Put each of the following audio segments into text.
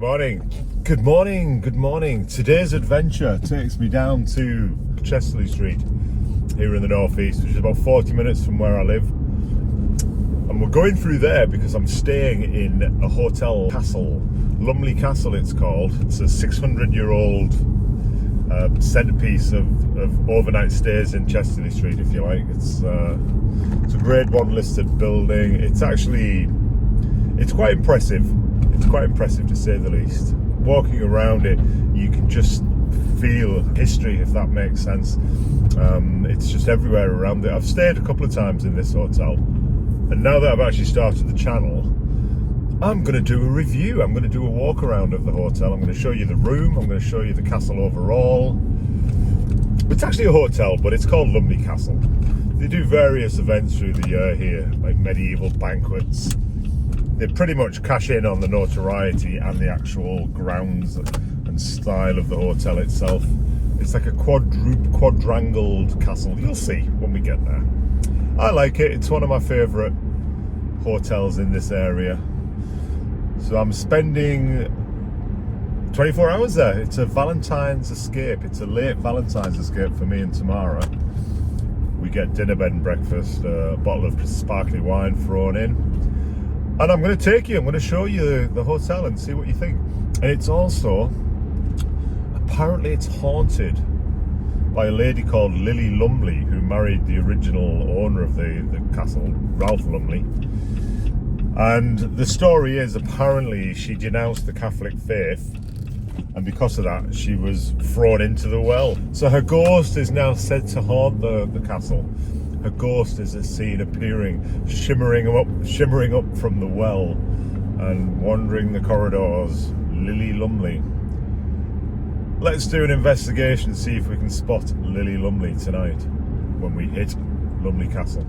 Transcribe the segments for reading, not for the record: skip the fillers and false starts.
Good morning. Good morning. Good morning. Today's adventure takes me down to Chesterley Street here in the northeast, which is about 40 minutes from where I live. And we're going through there because I'm staying in a hotel castle. Lumley Castle it's called. It's a 600-year-old centerpiece of overnight stays in Chesterley Street, if you like. It's a grade 1 listed building. It's quite impressive. It's quite impressive to say the least. Walking around it, you can just feel history, if that makes sense. It's just everywhere around it. I've stayed a couple of times in this hotel, and now that I've actually started the channel, I'm going to do a review. I'm going to do a walk around of the hotel. I'm going to show you the room. I'm going to show you the castle overall. It's actually a hotel, but it's called Lumley Castle. They do various events through the year here, like medieval banquets. They pretty much cash in on the notoriety and the actual grounds and style of the hotel itself. It's like a quadrangled castle. You'll see when we get there. I like it. It's one of my favourite hotels in this area. So I'm spending 24 hours there. It's a Valentine's escape. It's a late Valentine's escape for me and Tamara. We get dinner, bed and breakfast, a bottle of sparkling wine thrown in. And I'm going to take you, I'm going to show you the hotel and see what you think. And it's also, apparently it's haunted by a lady called Lily Lumley, who married the original owner of the castle, Ralph Lumley. And the story is, apparently she denounced the Catholic faith, and because of that she was thrown into the well. So her ghost is now said to haunt the castle. Her ghost is seen appearing, shimmering up from the well and wandering the corridors. Lily Lumley. Let's do an investigation, see if we can spot Lily Lumley tonight when we hit Lumley Castle.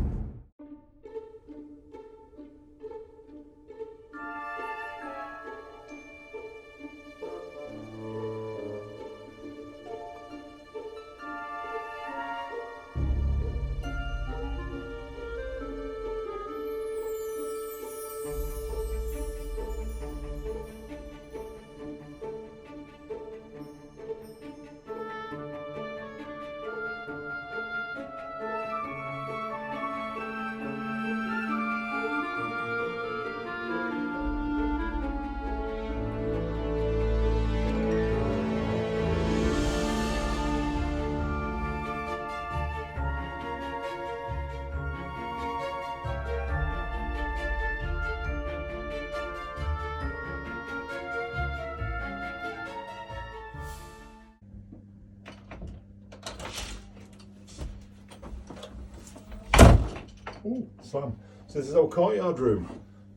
Oh, slam. So this is our courtyard room,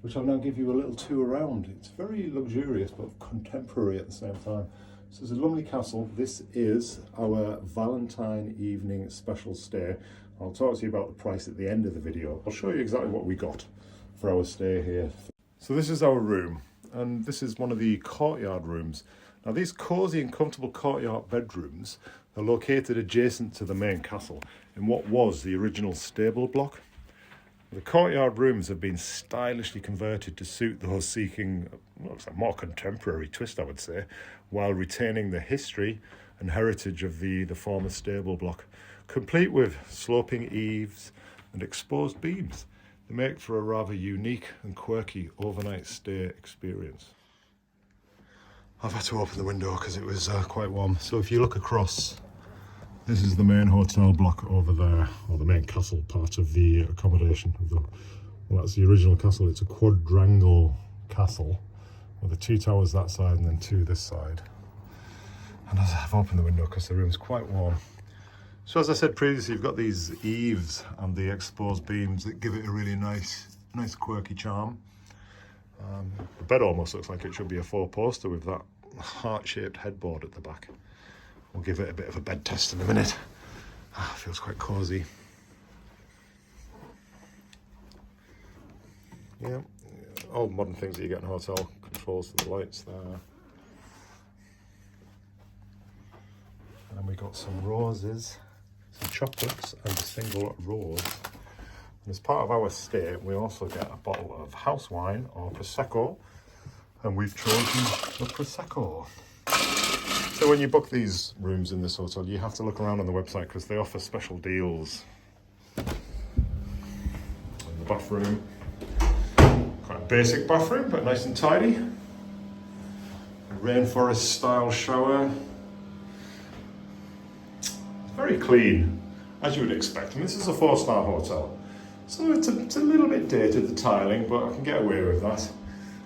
which I'll now give you a little tour around. It's very luxurious but contemporary at the same time. So it's a Lumley Castle. This is our Valentine evening special stay. I'll talk to you about the price at the end of the video. I'll show you exactly what we got for our stay here. So this is our room, and this is one of the courtyard rooms. Now these cosy and comfortable courtyard bedrooms are located adjacent to the main castle in what was the original stable block. The courtyard rooms have been stylishly converted to suit those seeking a more contemporary twist, I would say, while retaining the history and heritage of the former stable block, complete with sloping eaves and exposed beams. They make for a rather unique and quirky overnight stay experience. I've had to open the window because it was quite warm. So if you look across, this is the main hotel block over there, or the main castle part of the accommodation. Well, that's the original castle. It's a quadrangle castle with the 2 towers that side and then 2 this side. And I've opened the window because the room's quite warm. So as I said previously, you've got these eaves and the exposed beams that give it a really nice quirky charm. The bed almost looks like it should be a 4-poster with that heart-shaped headboard at the back. We'll give it a bit of a bed test in a minute. Feels quite cosy. Yeah, all modern things that you get in a hotel. Controls for the lights there. And then we got some roses, some chocolates and a single rose. And as part of our stay, we also get a bottle of house wine or Prosecco And we've chosen the Prosecco. So when you book these rooms in this hotel, you have to look around on the website because they offer special deals. And the bathroom, quite a basic bathroom, but nice and tidy. A rainforest style shower. It's very clean, as you would expect. I mean, this is a 4-star hotel, so it's a little bit dated, the tiling, but I can get away with that.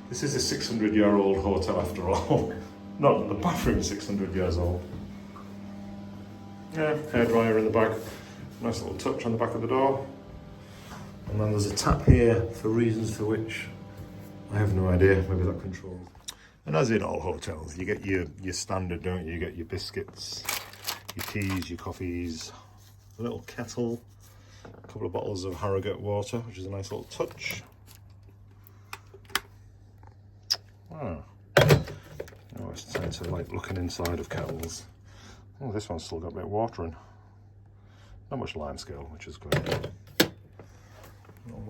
This is a 600-year-old hotel after all. Not that the bathroom is 600 years old. Yeah, hairdryer in the back. Nice little touch on the back of the door. And then there's a tap here for reasons for which I have no idea. Maybe that controls. And as in all hotels, you get your standard, don't you? You get your biscuits, your teas, your coffees, a little kettle, a couple of bottles of Harrogate water, which is a nice little touch. Wow. I always tend to like looking inside of kettles. Oh, this one's still got a bit of water in. Not much lime scale, which is good.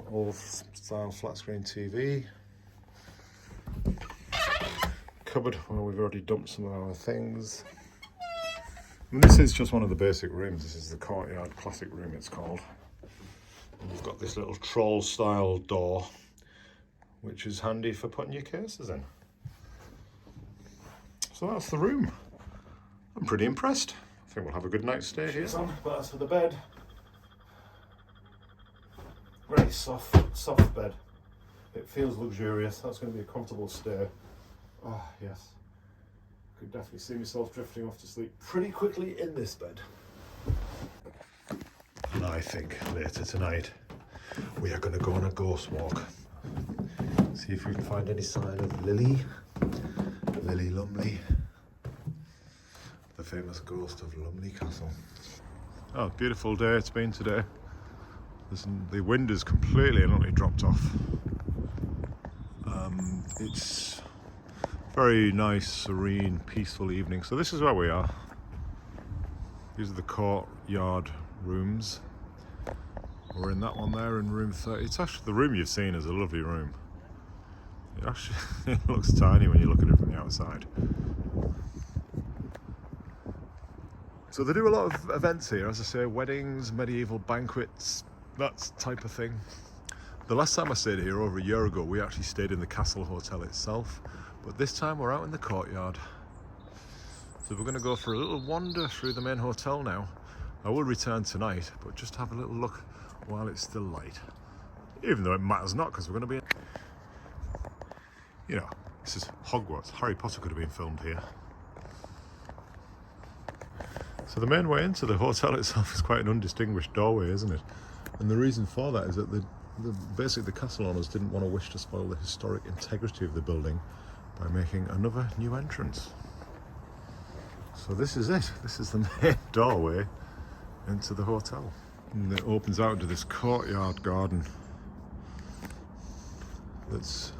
Old style flat screen TV. Cupboard where we've already dumped some of our things. And this is just one of the basic rooms. This is the courtyard classic room, it's called. And you've got this little troll style door, which is handy for putting your cases in. So that's the room. I'm pretty impressed. I think we'll have a good night's stay here. But as for the bed, very soft bed. It feels luxurious. That's going to be a comfortable stay. Ah, yes. Could definitely see myself drifting off to sleep pretty quickly in this bed. And I think later tonight we are going to go on a ghost walk. See if we can find any sign of Lily Lumley, the famous ghost of Lumley Castle. Oh, beautiful day it's been today. The wind is completely and utterly dropped off. It's very nice, serene, peaceful evening. So this is where we are. These are the courtyard rooms. We're in that one there in room 30. It's actually, the room you've seen is a lovely room. It actually it looks tiny when you look at it from the outside. So they do a lot of events here, as I say, weddings, medieval banquets, that type of thing. The last time I stayed here over a year ago, we actually stayed in the Castle Hotel itself, but this time we're out in the courtyard. So we're going to go for a little wander through the main hotel now. I will return tonight, but just have a little look while it's still light. Even though it matters not, because we're going to be... You know, this is Hogwarts. Harry Potter could have been filmed here. So the main way into the hotel itself is quite an undistinguished doorway, isn't it? And the reason for that is that basically the castle owners didn't want to wish to spoil the historic integrity of the building by making another new entrance. So this is it. This is the main doorway into the hotel. And it opens out into this courtyard garden that's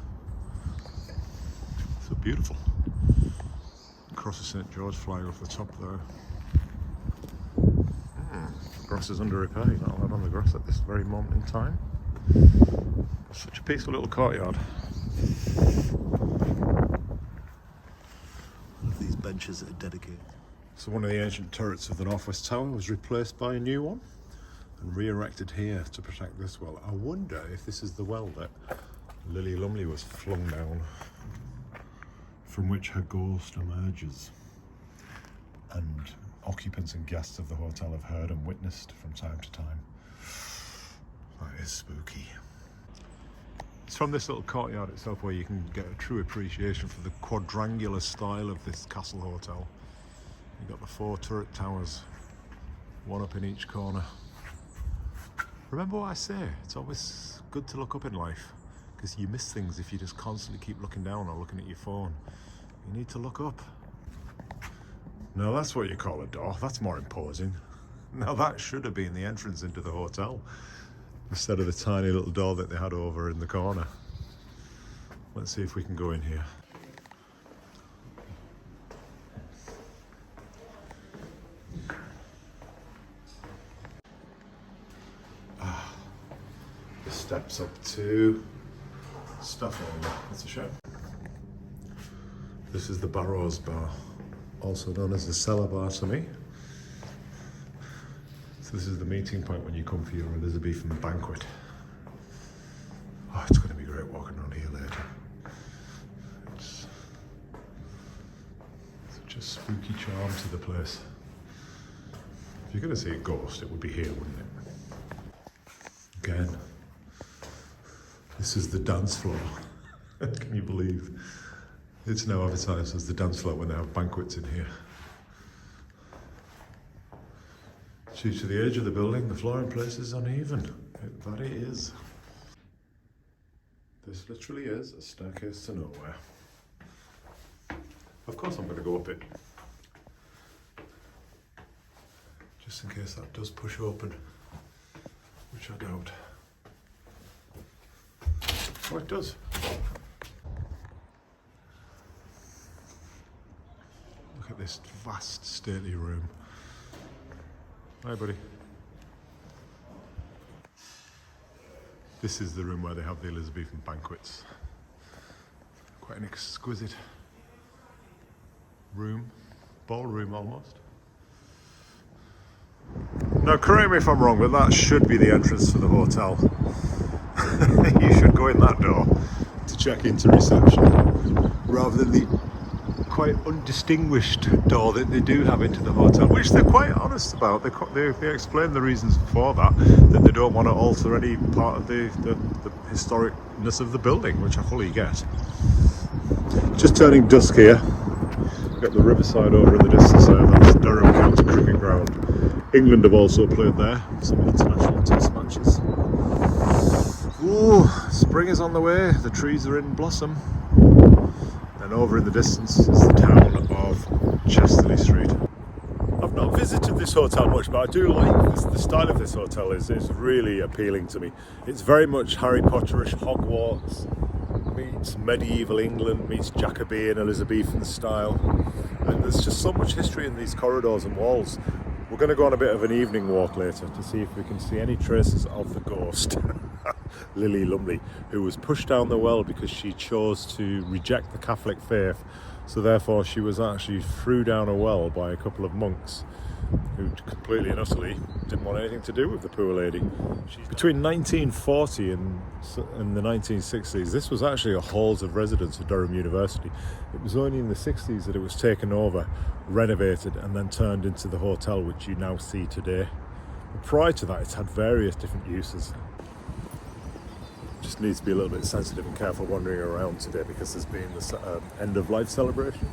so beautiful. Cross of St. George flying off the top there. The grass is under repair. You're not allowed on the grass at this very moment in time. Such a peaceful little courtyard. One of these benches that are dedicated. So one of the ancient turrets of the Northwest Tower was replaced by a new one and re-erected here to protect this well. I wonder if this is the well that Lily Lumley was flung down, from which her ghost emerges, and occupants and guests of the hotel have heard and witnessed from time to time. That is spooky. It's from this little courtyard itself where you can get a true appreciation for the quadrangular style of this castle hotel. You've got the 4 turret towers, one up in each corner. Remember what I say, it's always good to look up in life, because you miss things if you just constantly keep looking down or looking at your phone. You need to look up. Now that's what you call a door. That's more imposing. Now that should have been the entrance into the hotel, instead of the tiny little door that they had over in the corner. Let's see if we can go in here. The steps up to staff area. That's a shame. This is the Barrows Bar, also known as the Cellar Bar to me. So this is the meeting point when you come for your Elizabethan banquet. Oh, it's going to be great walking around here later. It's such a spooky charm to the place. If you're going to see a ghost, it would be here, wouldn't it? Again, this is the dance floor. Can you believe? It's now advertised as the dance floor when they have banquets in here. Due to the age of the building, the floor in place is uneven. That it is. This literally is a staircase to nowhere. Of course I'm going to go up it. Just in case that does push open, which I doubt. Oh, it does. Look at this vast, stately room. Hi, buddy. This is the room where they have the Elizabethan banquets. Quite an exquisite room, ballroom almost. Now, correct me if I'm wrong, but that should be the entrance to the hotel. You should go in that door to check into reception, rather than the quite undistinguished door that they do have into the hotel, which they're quite honest about. They explain the reasons for that they don't want to alter any part of the historicness of the building, which I fully get. Just turning dusk here. We've got the riverside over in the distance there. That's Durham County Cricket Ground. England have also played there, some international test matches. Ooh, spring is on the way, the trees are in blossom. And over in the distance is the town of Chesterley Street. I've not visited this hotel much, but I do like this. The style of this hotel is really appealing to me. It's very much Harry Potterish Hogwarts meets medieval England meets Jacobean Elizabethan style. And there's just so much history in these corridors and walls. We're going to go on a bit of an evening walk later to see if we can see any traces of the ghost, Lily Lumley, who was pushed down the well because she chose to reject the Catholic faith. So therefore she was actually threw down a well by a couple of monks who completely and utterly didn't want anything to do with the poor lady. Between 1940 and the 1960s, this was actually a halls of residence at Durham University. It was only in the 60s that it was taken over, renovated, and then turned into the hotel which you now see today. But prior to that, it's had various different uses. Just needs to be a little bit sensitive and careful wandering around today because there's been this end of life celebration.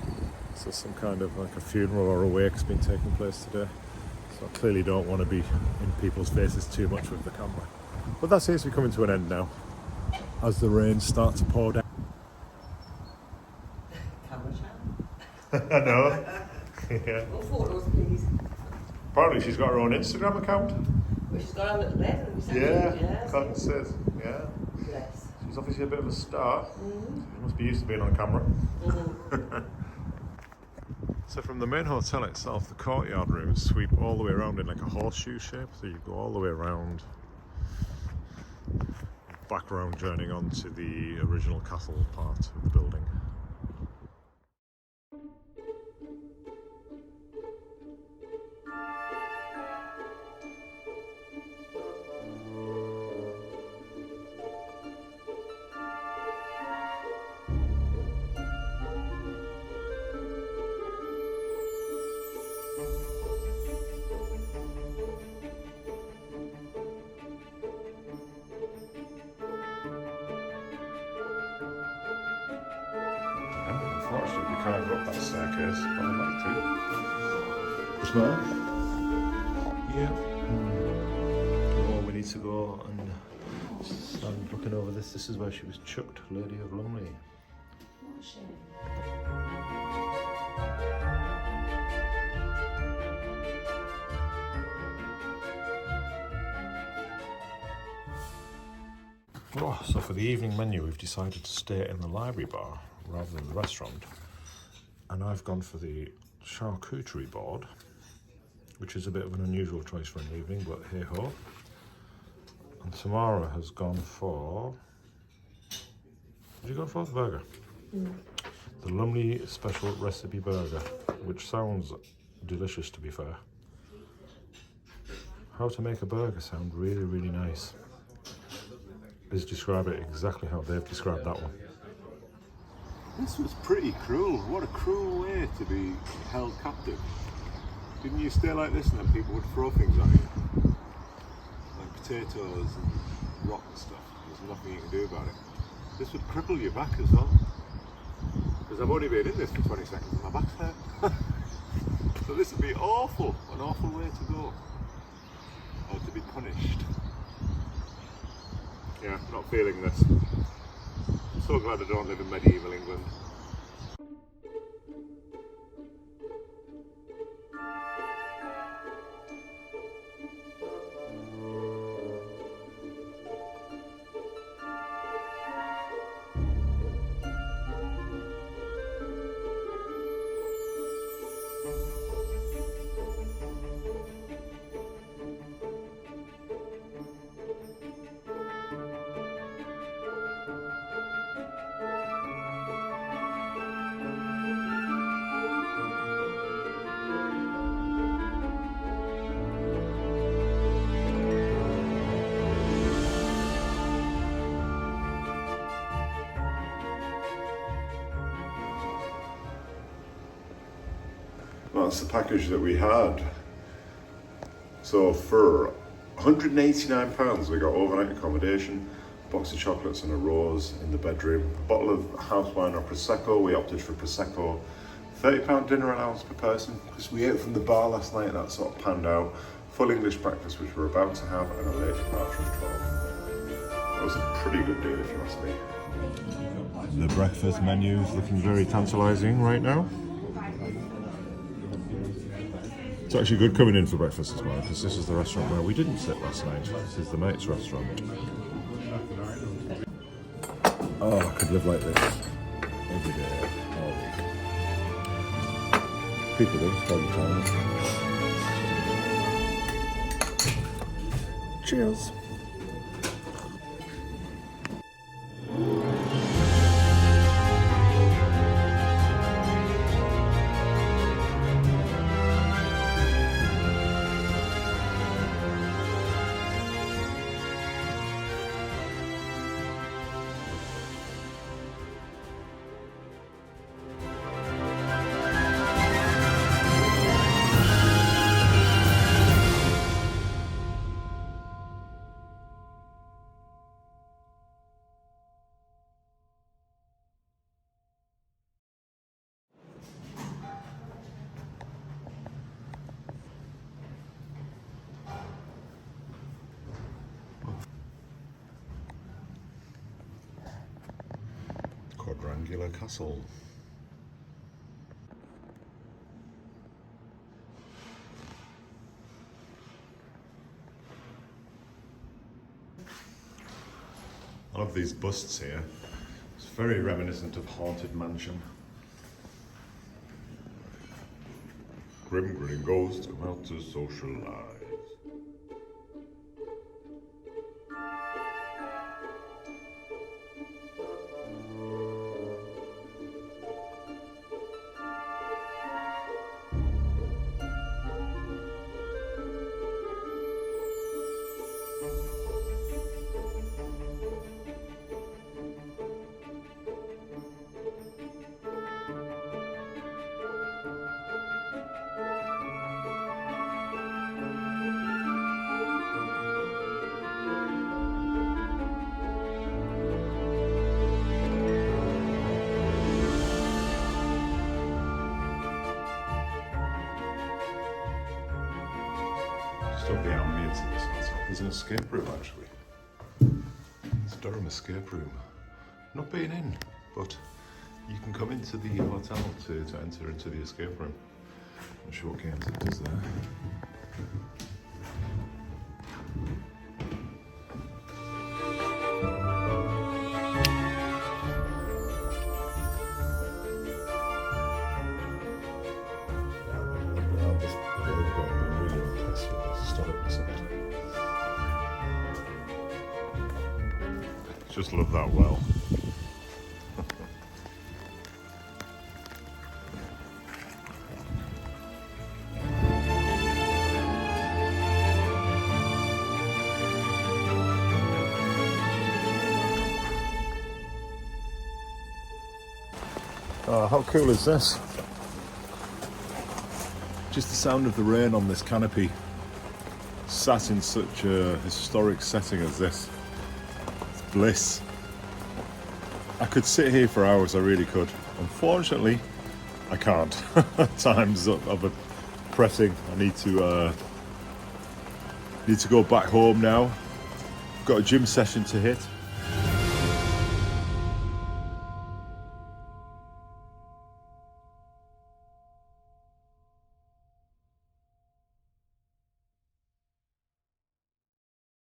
So some kind of like a funeral or a wake's been taking place today. So I clearly don't want to be in people's faces too much with the camera. But that seems to be coming to an end now, as the rain starts to pour down. Camera channel. I know. Yeah. More photos, please. Apparently she's got her own Instagram account. Well, she's got a little bed. Yeah, Colin says, yeah. Yes. She's obviously a bit of a star. Mm-hmm. She must be used to being on camera. Mm-hmm. So from the main hotel itself, the courtyard rooms sweep all the way around in like a horseshoe shape. So you go all the way around, back round, journeying on to the original castle part of the building. Unfortunately, we can't go up that staircase, but I'd like to. What's that? Yeah. Oh, we need to go and stand looking over this. This is where she was chucked, Lady of Lumley. What a shame. Oh, so for the evening menu, we've decided to stay in the library bar rather than the restaurant. And I've gone for the charcuterie board, which is a bit of an unusual choice for an evening, but hey ho. And Tamara has gone for... What did you go for? The burger? The Lumley Special Recipe Burger, which sounds delicious to be fair. How to make a burger sound really, really nice. Let's describe it exactly how they've described that one. This was pretty cruel. What a cruel way to be held captive. Didn't you stay like this and then people would throw things at you? Like potatoes and rock and stuff. There's nothing you can do about it. This would cripple your back as well. Because I've only been in this for 20 seconds and my back's hurt. So this would be awful, an awful way to go. Or to be punished. Yeah, not feeling this. I'm so glad I don't live in medieval England. That's the package that we had. So for £189 we got overnight accommodation, a box of chocolates and a rose in the bedroom, a bottle of house wine or Prosecco. We opted for Prosecco. £30 dinner allowance per person because we ate from the bar last night, that sort of panned out. Full English breakfast which we're about to have and a late departure of 12. That was a pretty good deal if you ask me. The breakfast menu is looking very tantalising right now. It's actually good coming in for breakfast as well, because this is the restaurant where we didn't sit last night. This is the mate's restaurant. Oh, I could live like this every day, all week. People do, all the time. Cheers. Quadrangular castle. I love these busts here. It's very reminiscent of Haunted Mansion. Grim grinning ghosts come out to socialise. Of the ambience of this hotel. There's an escape room actually. It's Durham escape room. Not been in, but you can come into the hotel to enter into the escape room. Not sure what games it does there. Just love that well. Oh, how cool is this? Just the sound of the rain on this canopy, sat in such a historic setting as this. It's bliss. I could sit here for hours, I really could. Unfortunately, I can't. Time's up of a pressing. I need to go back home now. Got a gym session to hit.